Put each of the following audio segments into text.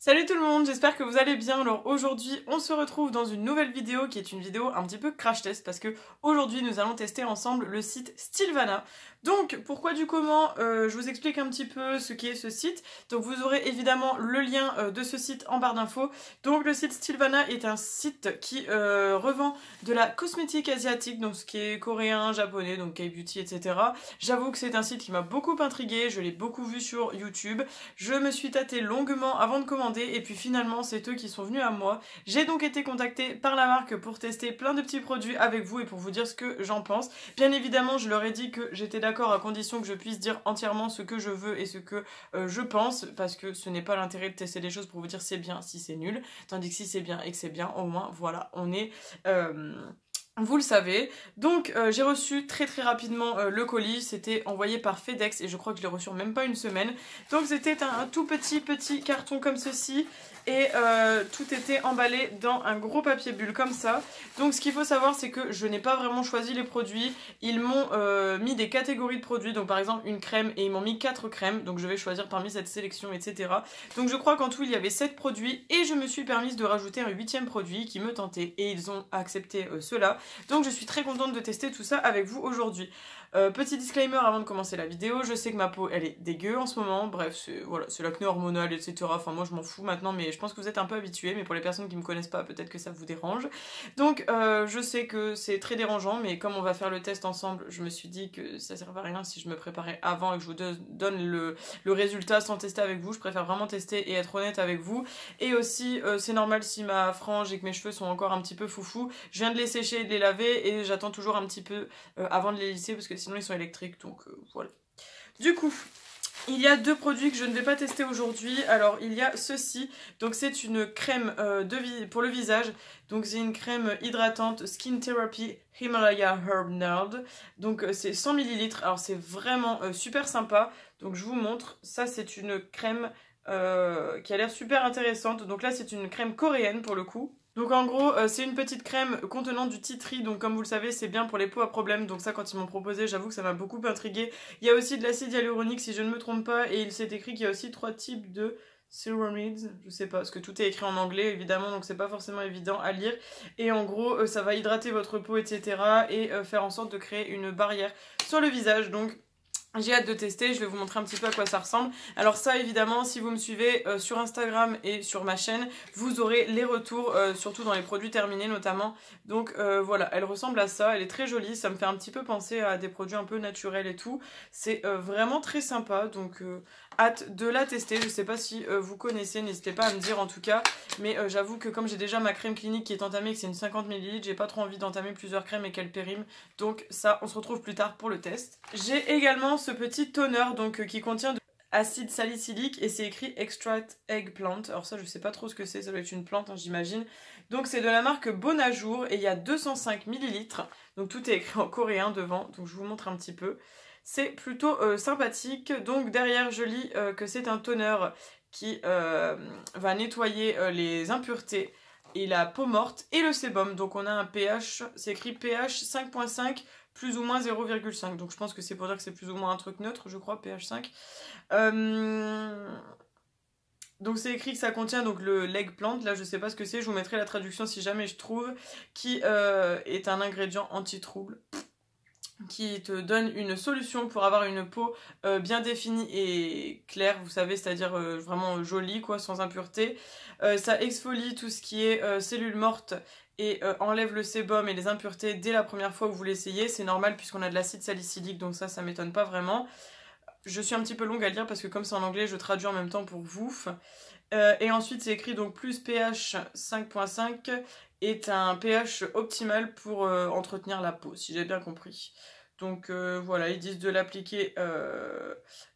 Salut tout le monde, j'espère que vous allez bien. Alors aujourd'hui on se retrouve dans une nouvelle vidéo qui est une vidéo un petit peu crash test parce que aujourd'hui nous allons tester ensemble le site Stylevana. Donc pourquoi du comment, je vous explique un petit peu ce qu'est ce site. Donc vous aurez évidemment le lien de ce site en barre d'infos. Donc le site Stylevana est un site qui revend de la cosmétique asiatique, donc ce qui est coréen, japonais, donc K-beauty etc. J'avoue que c'est un site qui m'a beaucoup intriguée, je l'ai beaucoup vu sur YouTube. Je me suis tâtée longuement avant de commander et puis finalement c'est eux qui sont venus à moi. J'ai donc été contactée par la marque pour tester plein de petits produits avec vous et pour vous dire ce que j'en pense. Bien évidemment je leur ai dit que j'étais d'accord à condition que je puisse dire entièrement ce que je veux et ce que je pense, parce que ce n'est pas l'intérêt de tester des choses pour vous dire c'est bien si c'est nul, tandis que si c'est bien et que c'est bien, au moins voilà, on est... Vous le savez. Donc j'ai reçu très rapidement le colis, c'était envoyé par FedEx et je crois que je l'ai reçu en même pas une semaine. Donc c'était un tout petit carton comme ceci et tout était emballé dans un gros papier bulle comme ça. Donc ce qu'il faut savoir c'est que je n'ai pas vraiment choisi les produits, ils m'ont mis des catégories de produits, donc par exemple une crème et ils m'ont mis 4 crèmes, donc je vais choisir parmi cette sélection etc. Donc je crois qu'en tout il y avait 7 produits et je me suis permise de rajouter un 8e produit qui me tentait et ils ont accepté cela. Donc je suis très contente de tester tout ça avec vous aujourd'hui. Petit disclaimer avant de commencer la vidéo, je sais que ma peau elle est dégueu en ce moment, bref c'est l'acné hormonal etc. Enfin moi je m'en fous maintenant, mais je pense que vous êtes un peu habitués, mais pour les personnes qui me connaissent pas peut-être que ça vous dérange. Donc je sais que c'est très dérangeant, mais comme on va faire le test ensemble, je me suis dit que ça servait à rien si je me préparais avant et que je vous donne le résultat sans tester avec vous. Je préfère vraiment tester et être honnête avec vous. Et aussi c'est normal si ma frange et que mes cheveux sont encore un petit peu foufou, je viens de les sécher et de les laver et j'attends toujours un petit peu avant de les lisser parce que sinon ils sont électriques, donc voilà. Du coup, il y a 2 produits que je ne vais pas tester aujourd'hui. Alors il y a ceci, donc c'est une crème pour le visage, donc c'est une crème hydratante Skin Therapy Himalaya Herb Nerd, donc c'est 100 ml, alors c'est vraiment super sympa, donc je vous montre, ça c'est une crème qui a l'air super intéressante, donc là c'est une crème coréenne pour le coup. Donc en gros c'est une petite crème contenant du tea tree, donc comme vous le savez c'est bien pour les peaux à problème, donc ça quand ils m'ont proposé j'avoue que ça m'a beaucoup intriguée. Il y a aussi de l'acide hyaluronique si je ne me trompe pas et il s'est écrit qu'il y a aussi 3 types de ceramides, je sais pas, parce que tout est écrit en anglais évidemment donc c'est pas forcément évident à lire, et en gros ça va hydrater votre peau etc. et faire en sorte de créer une barrière sur le visage, donc j'ai hâte de tester, je vais vous montrer un petit peu à quoi ça ressemble. Alors ça évidemment, si vous me suivez sur Instagram et sur ma chaîne, vous aurez les retours, surtout dans les produits terminés notamment. Donc voilà, elle ressemble à ça, elle est très jolie, ça me fait un petit peu penser à des produits un peu naturels et tout. C'est vraiment très sympa, donc hâte de la tester. Je sais pas si vous connaissez, n'hésitez pas à me dire en tout cas. Mais j'avoue que comme j'ai déjà ma crème clinique qui est entamée, que c'est une 50 ml, j'ai pas trop envie d'entamer plusieurs crèmes et qu'elles périment. Donc ça, on se retrouve plus tard pour le test. J'ai également ce petit toner donc qui contient de acide salicylique et c'est écrit Extract Eggplant. Alors ça je sais pas trop ce que c'est, ça doit être une plante hein, j'imagine. Donc c'est de la marque Bonajour et il y a 205 ml. Donc tout est écrit en coréen devant, donc je vous montre un petit peu. C'est plutôt sympathique. Donc derrière je lis que c'est un toner qui va nettoyer les impuretés et la peau morte et le sébum. Donc on a un pH, c'est écrit pH 5.5 plus ou moins 0,5. Donc je pense que c'est pour dire que c'est plus ou moins un truc neutre, je crois, pH 5. Donc c'est écrit que ça contient donc le l'eggplant, là je sais pas ce que c'est, je vous mettrai la traduction si jamais je trouve, qui est un ingrédient anti-trouble, qui te donne une solution pour avoir une peau bien définie et claire, vous savez, c'est-à-dire vraiment jolie, quoi, sans impureté. Ça exfolie tout ce qui est cellules mortes et enlève le sébum et les impuretés dès la première fois où vous l'essayez. C'est normal puisqu'on a de l'acide salicylique, donc ça m'étonne pas vraiment. Je suis un petit peu longue à lire parce que comme c'est en anglais, je traduis en même temps pour vous. Et ensuite c'est écrit donc plus pH 5.5 est un pH optimal pour entretenir la peau, si j'ai bien compris. Donc voilà, ils disent de l'appliquer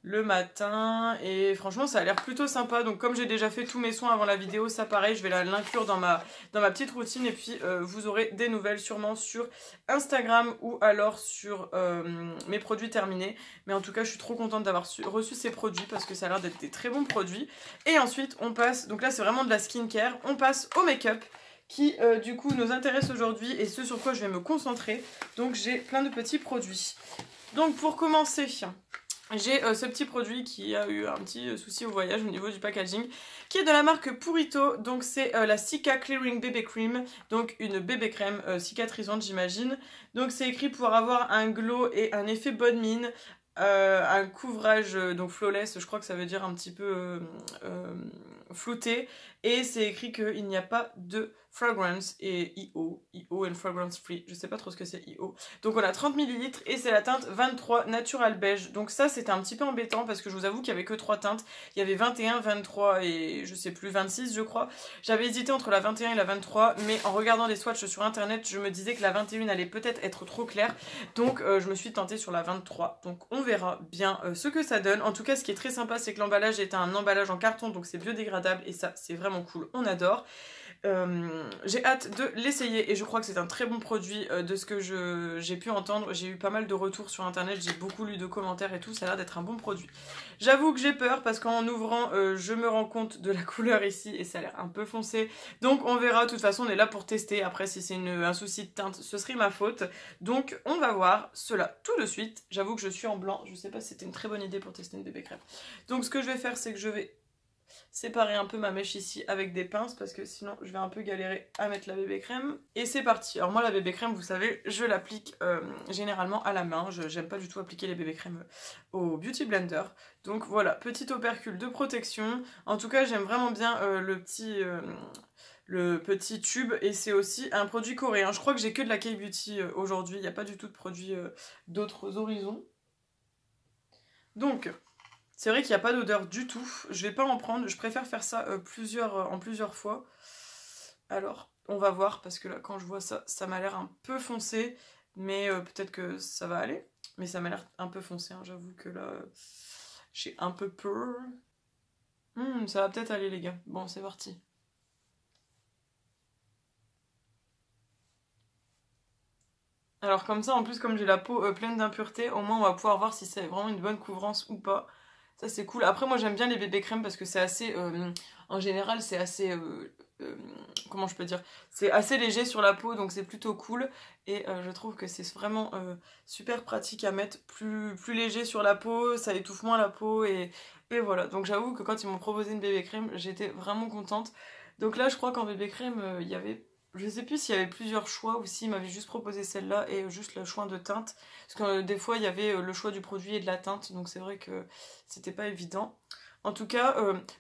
le matin et franchement ça a l'air plutôt sympa. Donc comme j'ai déjà fait tous mes soins avant la vidéo, ça pareil, je vais l'inclure dans ma petite routine et puis vous aurez des nouvelles sûrement sur Instagram ou alors sur mes produits terminés. Mais en tout cas je suis trop contente d'avoir reçu ces produits parce que ça a l'air d'être des très bons produits. Et ensuite on passe, donc là c'est vraiment de la skincare, on passe au make-up qui du coup nous intéresse aujourd'hui et ce sur quoi je vais me concentrer. Donc j'ai plein de petits produits. Donc pour commencer, j'ai ce petit produit qui a eu un petit souci au voyage au niveau du packaging, qui est de la marque Purito, donc c'est la Cica Clearing Bébé Cream, donc une bébé crème cicatrisante j'imagine. Donc c'est écrit pour avoir un glow et un effet bonne mine, un couvrage donc flawless, je crois que ça veut dire un petit peu flouté, et c'est écrit qu'il n'y a pas de fragrance et IO and fragrance free, je sais pas trop ce que c'est IO. Donc on a 30 ml et c'est la teinte 23 Natural Beige. Donc ça c'était un petit peu embêtant parce que je vous avoue qu'il y avait que 3 teintes. Il y avait 21, 23 et je sais plus, 26 je crois. J'avais hésité entre la 21 et la 23, mais en regardant les swatchs sur internet, je me disais que la 21 allait peut-être être trop claire. Donc je me suis tentée sur la 23. Donc on verra bien ce que ça donne. En tout cas ce qui est très sympa c'est que l'emballage est un emballage en carton, donc c'est biodégradable et ça c'est vraiment cool, on adore. J'ai hâte de l'essayer et je crois que c'est un très bon produit de ce que j'ai pu entendre. J'ai eu pas mal de retours sur internet, j'ai beaucoup lu de commentaires et tout, ça a l'air d'être un bon produit. J'avoue que j'ai peur parce qu'en ouvrant je me rends compte de la couleur ici et ça a l'air un peu foncé. Donc on verra, de toute façon on est là pour tester. Après si c'est un souci de teinte ce serait ma faute. Donc on va voir cela tout de suite. J'avoue que je suis en blanc, je sais pas si c'était une très bonne idée pour tester une bébé crème. Donc ce que je vais faire c'est que je vais séparer un peu ma mèche ici avec des pinces parce que sinon je vais un peu galérer à mettre la bébé crème. Et c'est parti. Alors moi la bébé crème vous savez je l'applique généralement à la main. J'aime pas du tout appliquer les bébé crèmes au beauty blender. Donc voilà, petit opercule de protection. En tout cas j'aime vraiment bien le petit tube et c'est aussi un produit coréen. Je crois que j'ai que de la K-Beauty aujourd'hui, il n'y a pas du tout de produits d'autres horizons. Donc c'est vrai qu'il n'y a pas d'odeur du tout, je vais pas en prendre, je préfère faire ça en plusieurs fois. Alors, on va voir, parce que là, quand je vois ça, ça m'a l'air un peu foncé, mais peut-être que ça va aller. Mais ça m'a l'air un peu foncé, hein. J'avoue que là, j'ai un peu peur. Ça va peut-être aller les gars, bon c'est parti. Alors comme ça, en plus comme j'ai la peau pleine d'impuretés, au moins on va pouvoir voir si c'est vraiment une bonne couvrance ou pas. Ça c'est cool. Après moi j'aime bien les bébés crèmes parce que c'est assez... en général c'est assez... comment je peux dire? C'est assez léger sur la peau donc c'est plutôt cool. Et je trouve que c'est vraiment super pratique à mettre. Plus léger sur la peau, ça étouffe moins la peau et voilà. Donc j'avoue que quand ils m'ont proposé une bébé crème, j'étais vraiment contente. Donc là je crois qu'en bébé crème il y avait... Je sais plus s'il y avait plusieurs choix ou s'il m'avait juste proposé celle-là et juste le choix de teinte. Parce que des fois, il y avait le choix du produit et de la teinte, donc c'est vrai que c'était pas évident. En tout cas,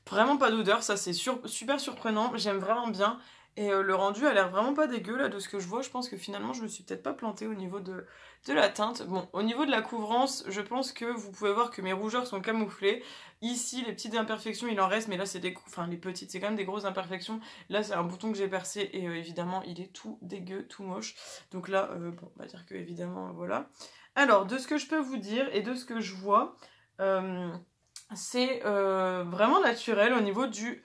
vraiment pas d'odeur, ça c'est super surprenant, j'aime vraiment bien. Et le rendu a l'air vraiment pas dégueu là de ce que je vois. Je pense que finalement je me suis peut-être pas plantée au niveau de la teinte. Bon, au niveau de la couvrance, je pense que vous pouvez voir que mes rougeurs sont camouflées. Ici, les petites imperfections, il en reste, mais là c'est enfin les petites, c'est quand même des grosses imperfections. Là c'est un bouton que j'ai percé et évidemment il est tout dégueu, tout moche. Donc là, bon, on va dire que évidemment, voilà. Alors, de ce que je peux vous dire et de ce que je vois, c'est vraiment naturel au niveau du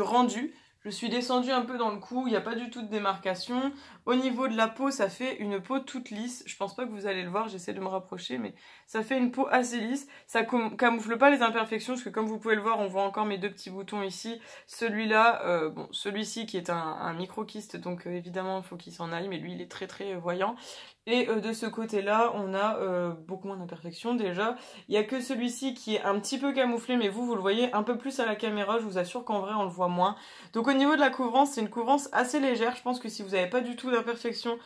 rendu. Je suis descendue un peu dans le cou, il n'y a pas du tout de démarcation. Au niveau de la peau, ça fait une peau toute lisse. Je pense pas que vous allez le voir, j'essaie de me rapprocher, mais ça fait une peau assez lisse. Ça camoufle pas les imperfections, parce que comme vous pouvez le voir, on voit encore mes deux petits boutons ici. Celui-là, bon, celui-ci qui est un micro-kyste, donc évidemment il faut qu'il s'en aille, mais lui il est très très voyant. Et de ce côté-là, on a beaucoup moins d'imperfections déjà. Il n'y a que celui-ci qui est un petit peu camouflé, mais vous le voyez un peu plus à la caméra. Je vous assure qu'en vrai, on le voit moins. Donc au niveau de la couvrance, c'est une couvrance assez légère. Je pense que si vous n'avez pas du tout d'imperfections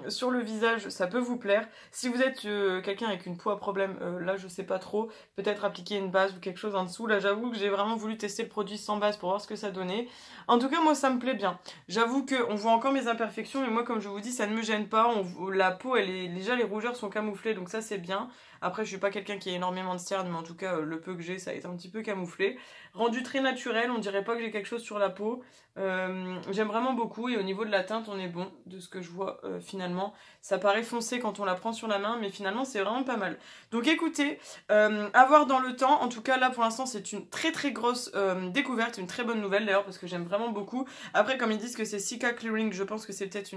sur le visage, ça peut vous plaire. Si vous êtes quelqu'un avec une peau à problème, là je sais pas trop, peut-être appliquer une base ou quelque chose en dessous. Là j'avoue que j'ai vraiment voulu tester le produit sans base pour voir ce que ça donnait. En tout cas, moi ça me plaît bien. J'avoue qu'on voit encore mes imperfections, mais moi comme je vous dis, ça ne me gêne pas. La peau, déjà les rougeurs sont camouflées, donc ça c'est bien. Après je suis pas quelqu'un qui a énormément de cernes, mais en tout cas le peu que j'ai, ça a été un petit peu camouflé. Rendu très naturel, on dirait pas que j'ai quelque chose sur la peau. J'aime vraiment beaucoup, et au niveau de la teinte on est bon de ce que je vois finalement. Ça paraît foncé quand on la prend sur la main, mais finalement c'est vraiment pas mal. Donc écoutez, à voir dans le temps. En tout cas là pour l'instant c'est une très très grosse découverte, une très bonne nouvelle d'ailleurs, parce que j'aime vraiment beaucoup. Après comme ils disent que c'est Cica Clearing, je pense que c'est peut-être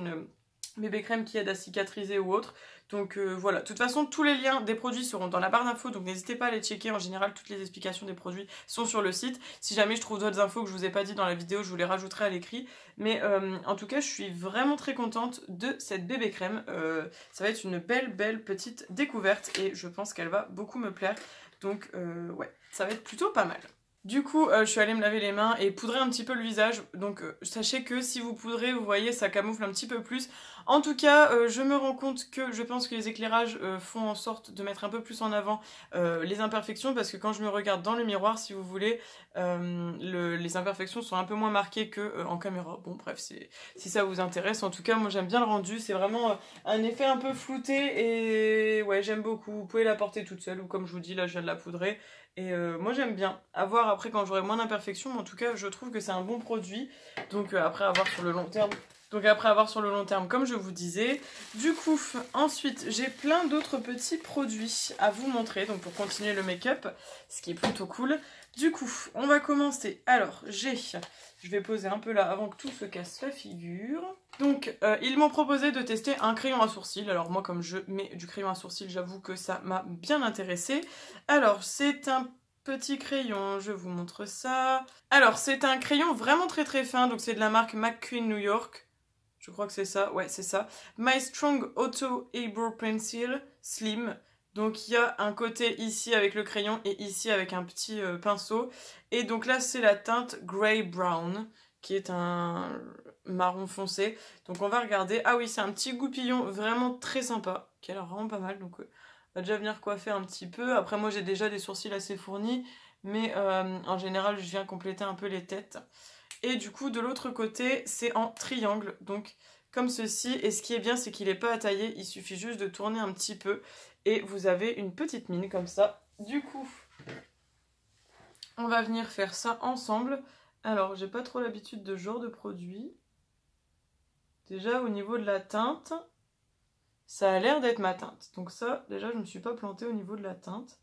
bébé crème qui aide à cicatriser ou autre. Donc voilà, de toute façon tous les liens des produits seront dans la barre d'infos, donc n'hésitez pas à les checker. En général toutes les explications des produits sont sur le site. Si jamais je trouve d'autres infos que je vous ai pas dit dans la vidéo, je vous les rajouterai à l'écrit. Mais en tout cas je suis vraiment très contente de cette bébé crème. Ça va être une belle petite découverte et je pense qu'elle va beaucoup me plaire. Donc ouais, ça va être plutôt pas mal. Du coup, je suis allée me laver les mains et poudrer un petit peu le visage. Donc, sachez que si vous poudrez, vous voyez, ça camoufle un petit peu plus. En tout cas, je me rends compte que je pense que les éclairages font en sorte de mettre un peu plus en avant les imperfections. Parce que quand je me regarde dans le miroir, si vous voulez, les imperfections sont un peu moins marquées qu'en caméra. Bon, bref, si ça vous intéresse. En tout cas, moi, j'aime bien le rendu. C'est vraiment un effet un peu flouté et ouais, j'aime beaucoup. Vous pouvez la porter toute seule ou comme je vous dis, là, je viens de la poudrer. Et moi j'aime bien, à voir après quand j'aurai moins d'imperfections, mais en tout cas je trouve que c'est un bon produit, donc après avoir sur le long terme. Comme je vous disais. Du coup, ensuite, j'ai plein d'autres petits produits à vous montrer, donc pour continuer le make-up, ce qui est plutôt cool. Du coup, on va commencer. Alors, je vais poser un peu là avant que tout se casse la figure. Donc, ils m'ont proposé de tester un crayon à sourcils. Alors moi, comme je mets du crayon à sourcils, j'avoue que ça m'a bien intéressée. Alors, c'est un petit crayon, je vous montre ça. Alors, c'est un crayon vraiment très fin, donc c'est de la marque McQueen New York. Je crois que c'est ça, ouais c'est ça. My Strong Auto Eyebrow Pencil Slim. Donc il y a un côté ici avec le crayon et ici avec un petit pinceau. Et donc là c'est la teinte Grey Brown, qui est un marron foncé. Donc on va regarder. Ah oui, c'est un petit goupillon vraiment très sympa, qui a l'air vraiment pas mal. Donc on va déjà venir coiffer un petit peu. Après moi j'ai déjà des sourcils assez fournis, mais en général je viens compléter un peu les têtes. Et du coup, de l'autre côté, c'est en triangle, donc comme ceci. Et ce qui est bien, c'est qu'il n'est pas à tailler, il suffit juste de tourner un petit peu. Et vous avez une petite mine comme ça. Du coup, on va venir faire ça ensemble. Alors, j'ai pas trop l'habitude de ce genre de produit. Déjà, au niveau de la teinte, ça a l'air d'être ma teinte. Donc ça, déjà, je ne me suis pas plantée au niveau de la teinte.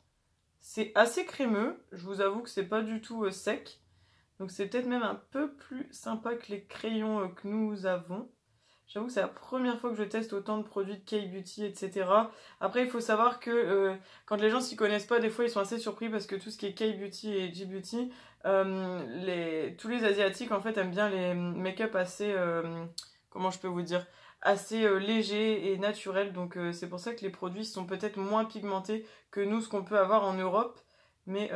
C'est assez crémeux, je vous avoue que c'est pas du tout sec. Donc c'est peut-être même un peu plus sympa que les crayons que nous avons. J'avoue que c'est la première fois que je teste autant de produits de K-Beauty, etc. Après, il faut savoir que quand les gens s'y connaissent pas, des fois ils sont assez surpris parce que tout ce qui est K-Beauty et G-Beauty, tous les Asiatiques en fait aiment bien les make-up assez, comment je peux vous dire, assez légers et naturels. Donc c'est pour ça que les produits sont peut-être moins pigmentés que nous, ce qu'on peut avoir en Europe. Mais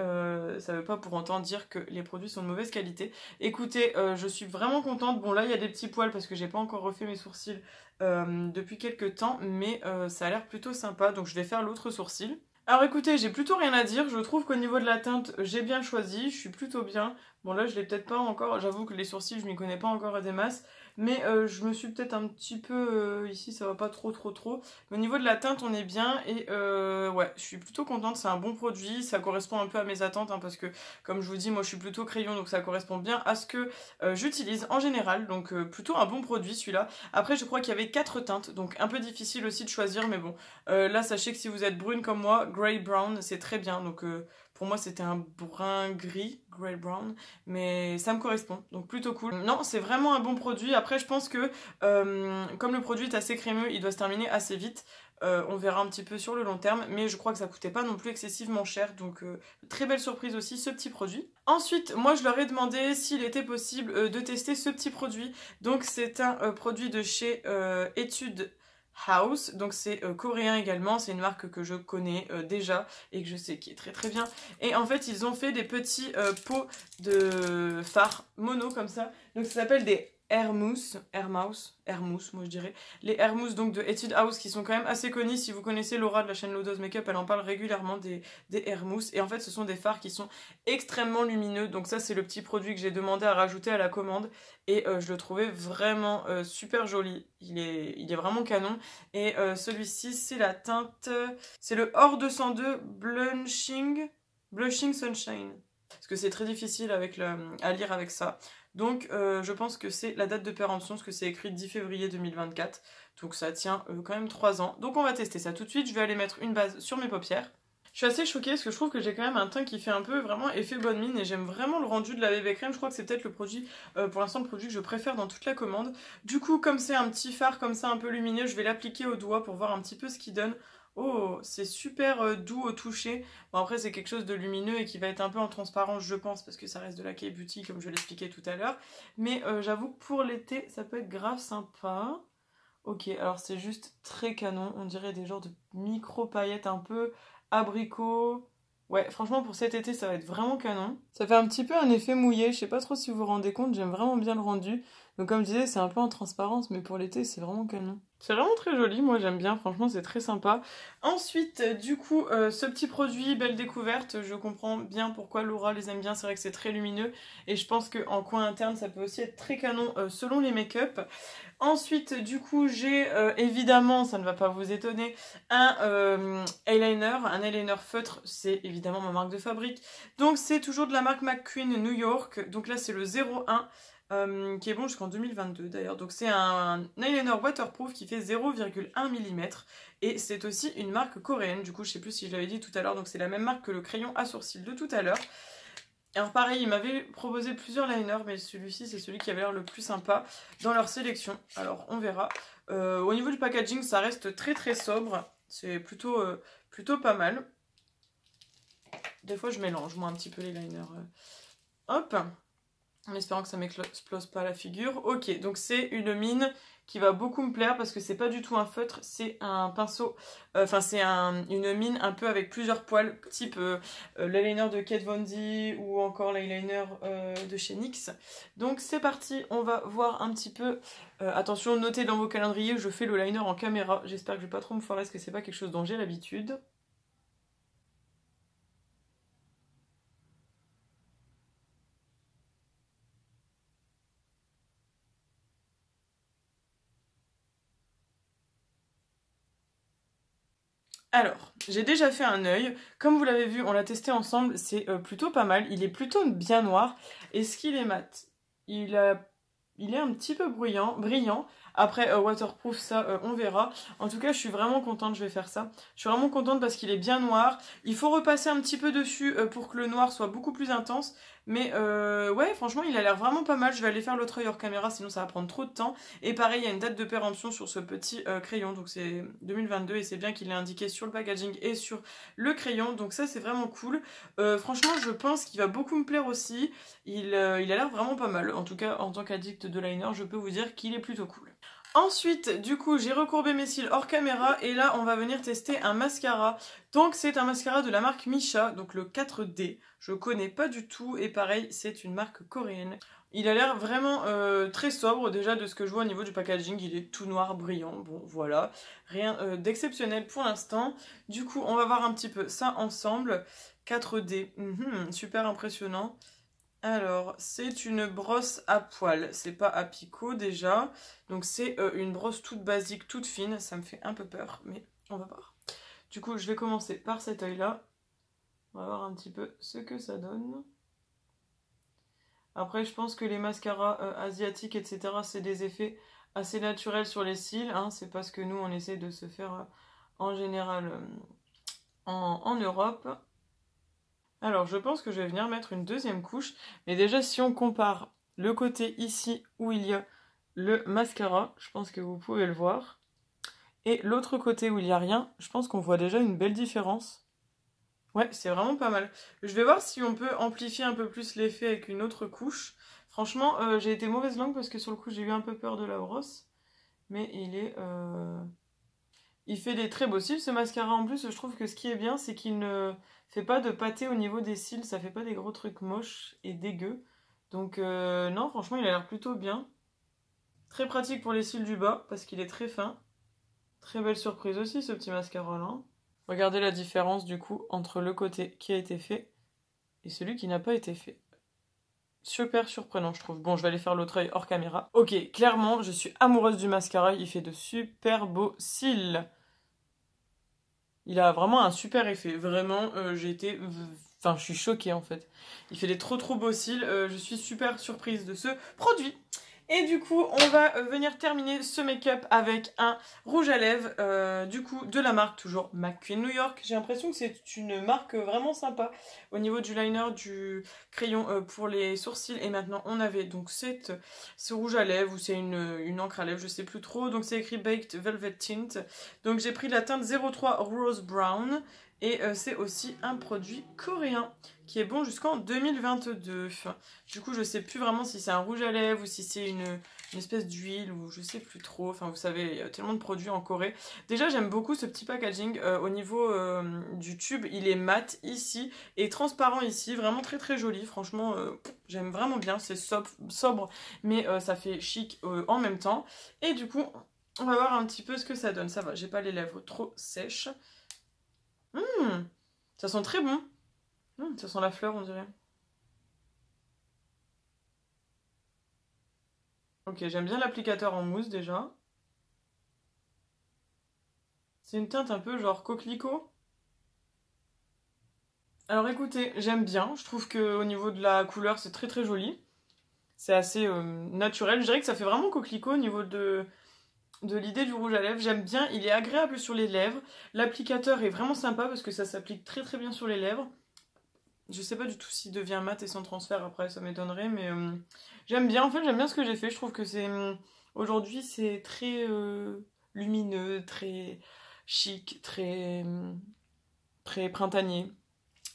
ça veut pas pour autant dire que les produits sont de mauvaise qualité. Écoutez, je suis vraiment contente. Bon là il y a des petits poils parce que j'ai pas encore refait mes sourcils depuis quelques temps. Mais ça a l'air plutôt sympa, donc je vais faire l'autre sourcil. Alors écoutez, j'ai plutôt rien à dire. Je trouve qu'au niveau de la teinte, j'ai bien choisi. Je suis plutôt bien. Bon là je l'ai peut-être pas encore. J'avoue que les sourcils je m'y connais pas encore à des masses. Mais je me suis peut-être un petit peu... ici ça va pas trop. Mais au niveau de la teinte on est bien. Et ouais, je suis plutôt contente. C'est un bon produit. Ça correspond un peu à mes attentes. Hein, parce que comme je vous dis, moi je suis plutôt crayon. Donc ça correspond bien à ce que j'utilise en général. Donc plutôt un bon produit celui-là. Après je crois qu'il y avait 4 teintes. Donc un peu difficile aussi de choisir. Mais bon, là sachez que si vous êtes brune comme moi, Grey Brown c'est très bien. Donc... pour moi, c'était un brun gris, grey brown, mais ça me correspond, donc plutôt cool. Non, c'est vraiment un bon produit. Après, je pense que comme le produit est assez crémeux, il doit se terminer assez vite. On verra un petit peu sur le long terme, mais je crois que ça coûtait pas non plus excessivement cher, donc très belle surprise aussi ce petit produit. Ensuite, moi je leur ai demandé s'il était possible de tester ce petit produit. Donc c'est un produit de chez Etude House, donc c'est coréen également, c'est une marque que je connais déjà et que je sais qui est très bien. Et en fait ils ont fait des petits pots de fard mono comme ça, donc ça s'appelle des Hermousse moi je dirais. Les Hermousse donc de Etude House qui sont quand même assez connus. Si vous connaissez Laura de la chaîne Lodos Makeup, elle en parle régulièrement des Hermousse. Et en fait ce sont des fards qui sont extrêmement lumineux. Donc ça c'est le petit produit que j'ai demandé à rajouter à la commande. Et je le trouvais vraiment super joli. Il est vraiment canon. Et celui-ci c'est la teinte... c'est le Or 202 Blushing Sunshine. Parce que c'est très difficile à lire avec ça. Donc je pense que c'est la date de péremption, parce que c'est écrit 10 février 2024. Donc ça tient quand même 3 ans. Donc on va tester ça tout de suite. Je vais aller mettre une base sur mes paupières. Je suis assez choquée parce que je trouve que j'ai quand même un teint qui fait un peu vraiment effet bonne mine et j'aime vraiment le rendu de la BB Crème. Je crois que c'est peut-être le produit, pour l'instant le produit que je préfère dans toute la commande. Du coup, comme c'est un petit fard comme ça un peu lumineux, je vais l'appliquer au doigt pour voir un petit peu ce qu'il donne. Oh, c'est super doux au toucher. Bon après c'est quelque chose de lumineux et qui va être un peu en transparence je pense parce que ça reste de la K-Beauty comme je l'expliquais tout à l'heure. Mais j'avoue que pour l'été ça peut être grave sympa. Ok, alors c'est juste très canon, on dirait des genres de micro paillettes un peu abricot. Ouais, franchement pour cet été ça va être vraiment canon. Ça fait un petit peu un effet mouillé, je sais pas trop si vous vous rendez compte, j'aime vraiment bien le rendu. Donc comme je disais, c'est un peu en transparence, mais pour l'été c'est vraiment canon. C'est vraiment très joli, moi j'aime bien, franchement c'est très sympa. Ensuite, du coup, ce petit produit, belle découverte, je comprends bien pourquoi Laura les aime bien, c'est vrai que c'est très lumineux. Et je pense qu'en coin interne ça peut aussi être très canon selon les make-up. Ensuite, du coup, j'ai évidemment, ça ne va pas vous étonner, un eyeliner feutre, c'est évidemment ma marque de fabrique. Donc c'est toujours de la marque McQueen New York, donc là c'est le 01, qui est bon jusqu'en 2022 d'ailleurs. Donc c'est un eyeliner waterproof qui fait 0,1 mm, et c'est aussi une marque coréenne, du coup je sais plus si je l'avais dit tout à l'heure, donc c'est la même marque que le crayon à sourcils de tout à l'heure. Alors pareil, ils m'avaient proposé plusieurs liners, mais celui-ci c'est celui qui avait l'air le plus sympa dans leur sélection. Alors on verra. Au niveau du packaging, ça reste très très sobre. C'est plutôt pas mal. Des fois je mélange moi un petit peu les liners. Hop, en espérant que ça m'explose pas la figure. Ok, donc c'est une mine qui va beaucoup me plaire parce que c'est pas du tout un feutre, c'est un pinceau, enfin c'est une mine un peu avec plusieurs poils, type l'eyeliner de Kat Von D ou encore l'eyeliner de chez NYX. Donc c'est parti, on va voir un petit peu, attention, notez dans vos calendriers, je fais le liner en caméra, j'espère que je vais pas trop me foirer parce que c'est pas quelque chose dont j'ai l'habitude. Alors, j'ai déjà fait un œil. Comme vous l'avez vu, on l'a testé ensemble, c'est plutôt pas mal. Il est plutôt bien noir. Est-ce qu'il est mat? Il est un petit peu brillant. Après, waterproof, ça, on verra. En tout cas, je suis vraiment contente, je vais faire ça. Je suis vraiment contente parce qu'il est bien noir. Il faut repasser un petit peu dessus pour que le noir soit beaucoup plus intense. Mais ouais, franchement, il a l'air vraiment pas mal. Je vais aller faire l'autre œil hors caméra, sinon ça va prendre trop de temps. Et pareil, il y a une date de péremption sur ce petit crayon. Donc c'est 2022 et c'est bien qu'il est indiqué sur le packaging et sur le crayon. Donc ça, c'est vraiment cool. Franchement, je pense qu'il va beaucoup me plaire aussi. Il a l'air vraiment pas mal. En tout cas, en tant qu'addict de liner, je peux vous dire qu'il est plutôt cool. Ensuite, du coup, j'ai recourbé mes cils hors caméra et là, on va venir tester un mascara. Donc, c'est un mascara de la marque Misha, donc le 4D. Je connais pas du tout et pareil, c'est une marque coréenne. Il a l'air vraiment très sobre, déjà de ce que je vois au niveau du packaging, il est tout noir, brillant, bon voilà, rien d'exceptionnel pour l'instant. Du coup, on va voir un petit peu ça ensemble. 4D, super impressionnant. Alors, c'est une brosse à poils, c'est pas à picot déjà, donc c'est une brosse toute basique, toute fine, ça me fait un peu peur, mais on va voir. Du coup, je vais commencer par cet œil-là, on va voir un petit peu ce que ça donne. Après, je pense que les mascaras asiatiques, etc., c'est des effets assez naturels sur les cils, hein, c'est pas ce que nous, on essaie de se faire en général en Europe. Alors, je pense que je vais venir mettre une deuxième couche. Mais déjà, si on compare le côté ici où il y a le mascara, je pense que vous pouvez le voir. Et l'autre côté où il n'y a rien, je pense qu'on voit déjà une belle différence. Ouais, c'est vraiment pas mal. Je vais voir si on peut amplifier un peu plus l'effet avec une autre couche. Franchement, j'ai été mauvaise langue parce que sur le coup, j'ai eu un peu peur de la brosse. Mais il fait des très beaux cils, ce mascara en plus. Je trouve que ce qui est bien, c'est qu'il ne fait pas de pâté au niveau des cils. Ça fait pas des gros trucs moches et dégueux. Donc non, franchement, il a l'air plutôt bien. Très pratique pour les cils du bas, parce qu'il est très fin. Très belle surprise aussi, ce petit mascara-là. Regardez la différence, du coup, entre le côté qui a été fait et celui qui n'a pas été fait. Super surprenant, je trouve. Bon, je vais aller faire l'autre œil hors caméra. Ok, clairement, je suis amoureuse du mascara. Il fait de super beaux cils. Il a vraiment un super effet. Vraiment, j'ai été... Enfin, je suis choquée, en fait. Il fait des trop beaux cils. Je suis super surprise de ce produit. Et du coup, on va venir terminer ce make-up avec un rouge à lèvres, du coup, de la marque toujours McQueen New York. J'ai l'impression que c'est une marque vraiment sympa au niveau du liner, du crayon pour les sourcils. Et maintenant, on avait donc ce rouge à lèvres, ou c'est une encre à lèvres, je sais plus trop. Donc c'est écrit Baked Velvet Tint. Donc j'ai pris la teinte 03 Rose Brown. Et c'est aussi un produit coréen qui est bon jusqu'en 2022. Du coup, je sais plus vraiment si c'est un rouge à lèvres ou si c'est une espèce d'huile ou je sais plus trop. Enfin, vous savez, il y a tellement de produits en Corée. Déjà, j'aime beaucoup ce petit packaging. Au niveau du tube, il est mat ici et transparent ici. Vraiment très très joli. Franchement, j'aime vraiment bien. C'est sobre, mais ça fait chic en même temps. Et du coup, on va voir un petit peu ce que ça donne. Ça va, j'ai pas les lèvres trop sèches. Ça sent très bon. Ça sent la fleur, on dirait. Ok, j'aime bien l'applicateur en mousse déjà. C'est une teinte un peu genre coquelicot. Alors écoutez, j'aime bien. Je trouve que au niveau de la couleur, c'est très très joli. C'est assez naturel. Je dirais que ça fait vraiment coquelicot au niveau de l'idée du rouge à lèvres. J'aime bien, il est agréable sur les lèvres. L'applicateur est vraiment sympa parce que ça s'applique très très bien sur les lèvres. Je sais pas du tout s'il devient mat et sans transfert après, ça m'étonnerait, mais j'aime bien. En fait, j'aime bien ce que j'ai fait. Je trouve que c'est aujourd'hui c'est très lumineux, très chic, très printanier.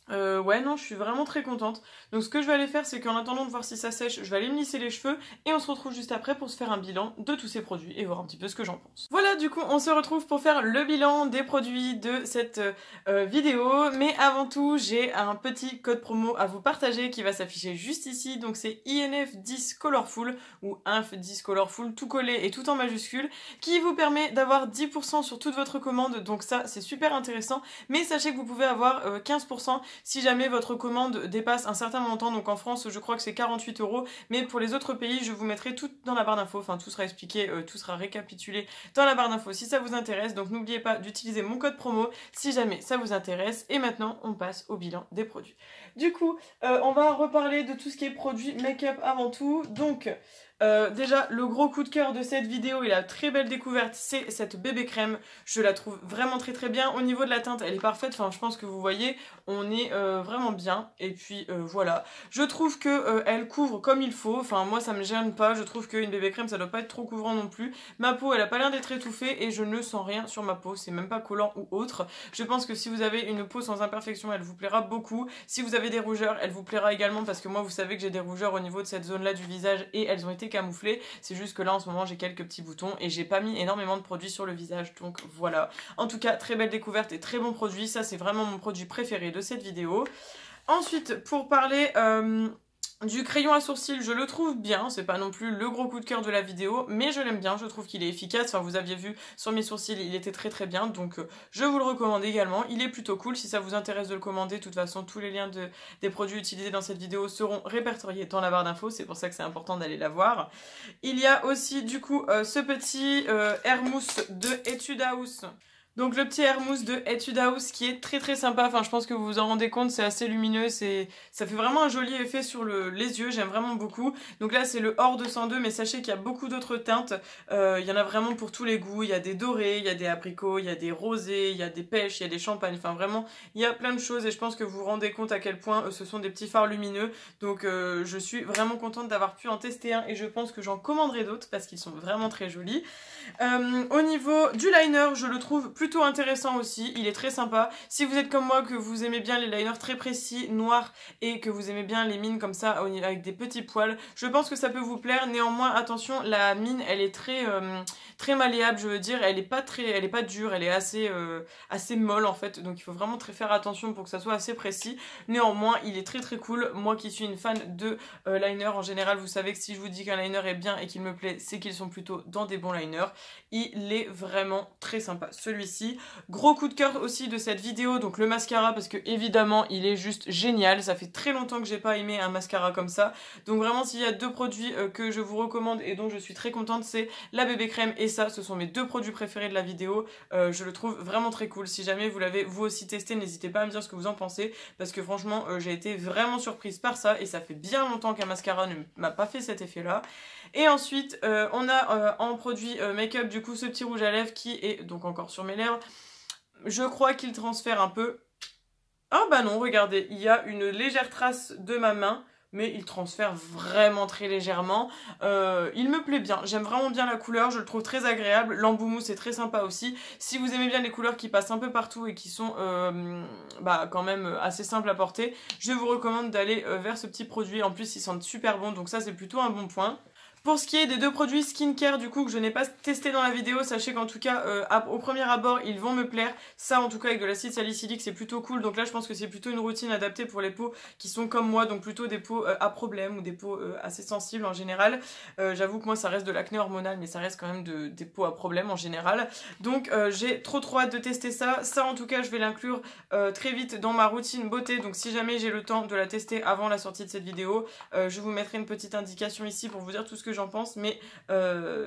Ouais, non, je suis vraiment très contente. Donc ce que je vais aller faire, c'est qu'en attendant de voir si ça sèche, je vais aller me lisser les cheveux et on se retrouve juste après pour se faire un bilan de tous ces produits et voir un petit peu ce que j'en pense. Voilà, du coup, on se retrouve pour faire le bilan des produits de cette vidéo. Mais avant tout, j'ai un petit code promo à vous partager qui va s'afficher juste ici. Donc c'est INF10 Colorful ou INF10 Colorful, tout collé et tout en majuscule, qui vous permet d'avoir 10% sur toute votre commande. Donc ça, c'est super intéressant. Mais sachez que vous pouvez avoir 15% si jamais votre commande dépasse un certain montant. Donc en France, je crois que c'est 48 €, mais pour les autres pays, je vous mettrai tout dans la barre d'infos. Enfin, tout sera expliqué, tout sera récapitulé dans la barre d'infos si ça vous intéresse. Donc n'oubliez pas d'utiliser mon code promo si jamais ça vous intéresse. Et maintenant, on passe au bilan des produits. Du coup, on va reparler de tout ce qui est produit make-up avant tout. Donc déjà, le gros coup de cœur de cette vidéo et la très belle découverte, c'est cette bébé crème. Je la trouve vraiment très très bien. Au niveau de la teinte, elle est parfaite. Enfin, je pense que vous voyez, on est vraiment bien. Et puis voilà. Je trouve que elle couvre comme il faut. Enfin, moi, ça me gêne pas. Je trouve qu'une bébé crème, ça doit pas être trop couvrant non plus. Ma peau, elle a pas l'air d'être étouffée et je ne sens rien sur ma peau. C'est même pas collant ou autre. Je pense que si vous avez une peau sans imperfection, elle vous plaira beaucoup. Si vous avez des rougeurs, elle vous plaira également parce que moi, vous savez que j'ai des rougeurs au niveau de cette zone-là du visage et elles ont été camouflé, c'est juste que là en ce moment j'ai quelques petits boutons et j'ai pas mis énormément de produits sur le visage, donc voilà. En tout cas, très belle découverte et très bon produit, ça c'est vraiment mon produit préféré de cette vidéo. Ensuite, pour parler du crayon à sourcils, je le trouve bien, c'est pas non plus le gros coup de cœur de la vidéo, mais je l'aime bien, je trouve qu'il est efficace. Enfin, vous aviez vu sur mes sourcils, il était très très bien, donc je vous le recommande également. Il est plutôt cool, si ça vous intéresse de le commander, de toute façon tous les liens des produits utilisés dans cette vidéo seront répertoriés dans la barre d'infos, c'est pour ça que c'est important d'aller la voir. Il y a aussi du coup ce petit Air Mousse de Etude House. Donc le petit Air Mousse de Etude House qui est très très sympa, enfin je pense que vous vous en rendez compte, c'est assez lumineux, ça fait vraiment un joli effet sur les yeux, j'aime vraiment beaucoup. Donc là c'est le Or 202, mais sachez qu'il y a beaucoup d'autres teintes, il y en a vraiment pour tous les goûts, il y a des dorés, il y a des abricots, il y a des rosés, il y a des pêches, il y a des champagnes, enfin vraiment il y a plein de choses et je pense que vous vous rendez compte à quel point ce sont des petits fards lumineux. Donc je suis vraiment contente d'avoir pu en tester un et je pense que j'en commanderai d'autres parce qu'ils sont vraiment très jolis. Au niveau du liner, je le trouve plutôt intéressant aussi, il est très sympa. Si vous êtes comme moi, que vous aimez bien les liners très précis, noirs, et que vous aimez bien les mines comme ça, avec des petits poils, je pense que ça peut vous plaire. Néanmoins, attention, la mine, elle est très malléable, je veux dire, elle est pas dure, elle est assez molle en fait, donc il faut vraiment faire attention pour que ça soit assez précis. Néanmoins, il est très très cool. Moi qui suis une fan de liner en général, vous savez que si je vous dis qu'un liner est bien et qu'il me plaît, c'est qu'ils sont plutôt dans des bons liners. Il est vraiment très sympa, celui-ci. aussi. Gros coup de cœur aussi de cette vidéo, donc le mascara, parce que évidemment il est juste génial. Ça fait très longtemps que j'ai pas aimé un mascara comme ça. Donc vraiment s'il y a deux produits que je vous recommande et dont je suis très contente, c'est la bébé crème et ça. Ce sont mes deux produits préférés de la vidéo. Je le trouve vraiment très cool. Si jamais vous l'avez vous aussi testé, n'hésitez pas à me dire ce que vous en pensez, parce que franchement j'ai été vraiment surprise par ça et ça fait bien longtemps qu'un mascara ne m'a pas fait cet effet là. Et ensuite on a en produit make-up du coup ce petit rouge à lèvres qui est donc encore sur mes lèvres. Je crois qu'il transfère un peu. Ah bah non, regardez, il y a une légère trace de ma main, mais il transfère vraiment très légèrement. Il me plaît bien, j'aime vraiment bien la couleur, je le trouve très agréable. L'embout mousse est très sympa aussi. Si vous aimez bien les couleurs qui passent un peu partout et qui sont quand même assez simples à porter, je vous recommande d'aller vers ce petit produit. En plus, ils sentent super bon, donc ça c'est plutôt un bon point. Pour ce qui est des deux produits skincare du coup que je n'ai pas testé dans la vidéo, sachez qu'en tout cas au premier abord ils vont me plaire. Ça en tout cas avec de l'acide salicylique c'est plutôt cool. Donc là je pense que c'est plutôt une routine adaptée pour les peaux qui sont comme moi, donc plutôt des peaux à problème ou des peaux assez sensibles en général. J'avoue que moi ça reste de l'acné hormonal, mais ça reste quand même des peaux à problème en général. Donc j'ai trop hâte de tester ça. Ça en tout cas je vais l'inclure très vite dans ma routine beauté. Donc si jamais j'ai le temps de la tester avant la sortie de cette vidéo, je vous mettrai une petite indication ici pour vous dire tout ce que j'en pense, mais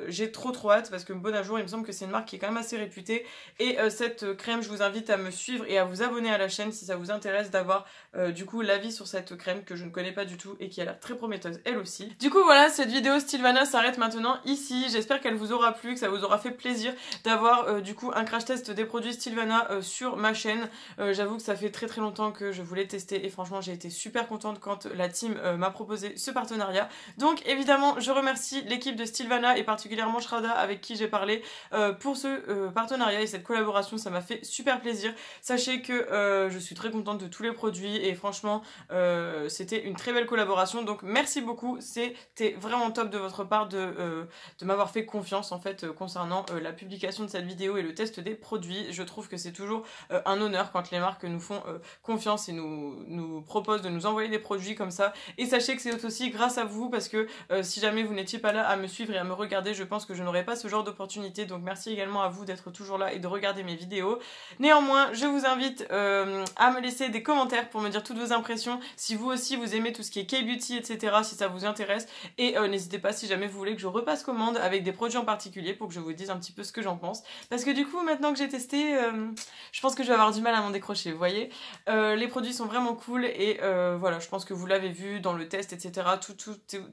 j'ai trop hâte parce que Bonajour il me semble que c'est une marque qui est quand même assez réputée et cette crème je vous invite à me suivre et à vous abonner à la chaîne si ça vous intéresse d'avoir du coup l'avis sur cette crème que je ne connais pas du tout et qui a l'air très prometteuse elle aussi. Du coup voilà, cette vidéo Stylevana s'arrête maintenant ici. J'espère qu'elle vous aura plu, que ça vous aura fait plaisir d'avoir du coup un crash test des produits Stylevana sur ma chaîne. J'avoue que ça fait très longtemps que je voulais tester et franchement j'ai été super contente quand la team m'a proposé ce partenariat. Donc évidemment je remercie l'équipe de Stylevana et particulièrement Shrada avec qui j'ai parlé pour ce partenariat et cette collaboration. Ça m'a fait super plaisir. Sachez que je suis très contente de tous les produits et franchement c'était une très belle collaboration, donc merci beaucoup. C'était vraiment top de votre part de m'avoir fait confiance en fait concernant la publication de cette vidéo et le test des produits. Je trouve que c'est toujours un honneur quand les marques nous font confiance et nous proposent de nous envoyer des produits comme ça. Et sachez que c'est aussi grâce à vous, parce que si jamais vous n'étiez pas là à me suivre et à me regarder, je pense que je n'aurais pas ce genre d'opportunité. Donc merci également à vous d'être toujours là et de regarder mes vidéos. Néanmoins, je vous invite à me laisser des commentaires pour me dire toutes vos impressions, si vous aussi vous aimez tout ce qui est K-beauty, etc., si ça vous intéresse. Et n'hésitez pas si jamais vous voulez que je repasse commande avec des produits en particulier pour que je vous dise un petit peu ce que j'en pense. Parce que du coup, maintenant que j'ai testé, je pense que je vais avoir du mal à m'en décrocher, vous voyez. Les produits sont vraiment cool et voilà, je pense que vous l'avez vu dans le test, etc.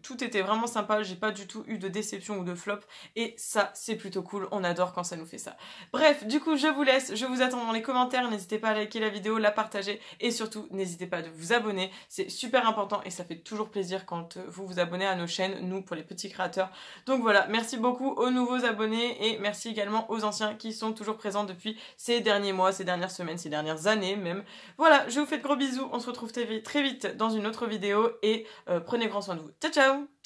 Tout était vraiment sympa, j'ai pas du tout eu de déception ou de flop et ça c'est plutôt cool, on adore quand ça nous fait ça. Bref, du coup je vous laisse, je vous attends dans les commentaires, n'hésitez pas à liker la vidéo, la partager et surtout n'hésitez pas à vous abonner, c'est super important et ça fait toujours plaisir quand vous vous abonnez à nos chaînes, nous pour les petits créateurs. Donc voilà, merci beaucoup aux nouveaux abonnés et merci également aux anciens qui sont toujours présents depuis ces derniers mois, ces dernières semaines, ces dernières années même. Voilà, je vous fais de gros bisous, on se retrouve très vite dans une autre vidéo et prenez grand soin de vous. Ciao ciao!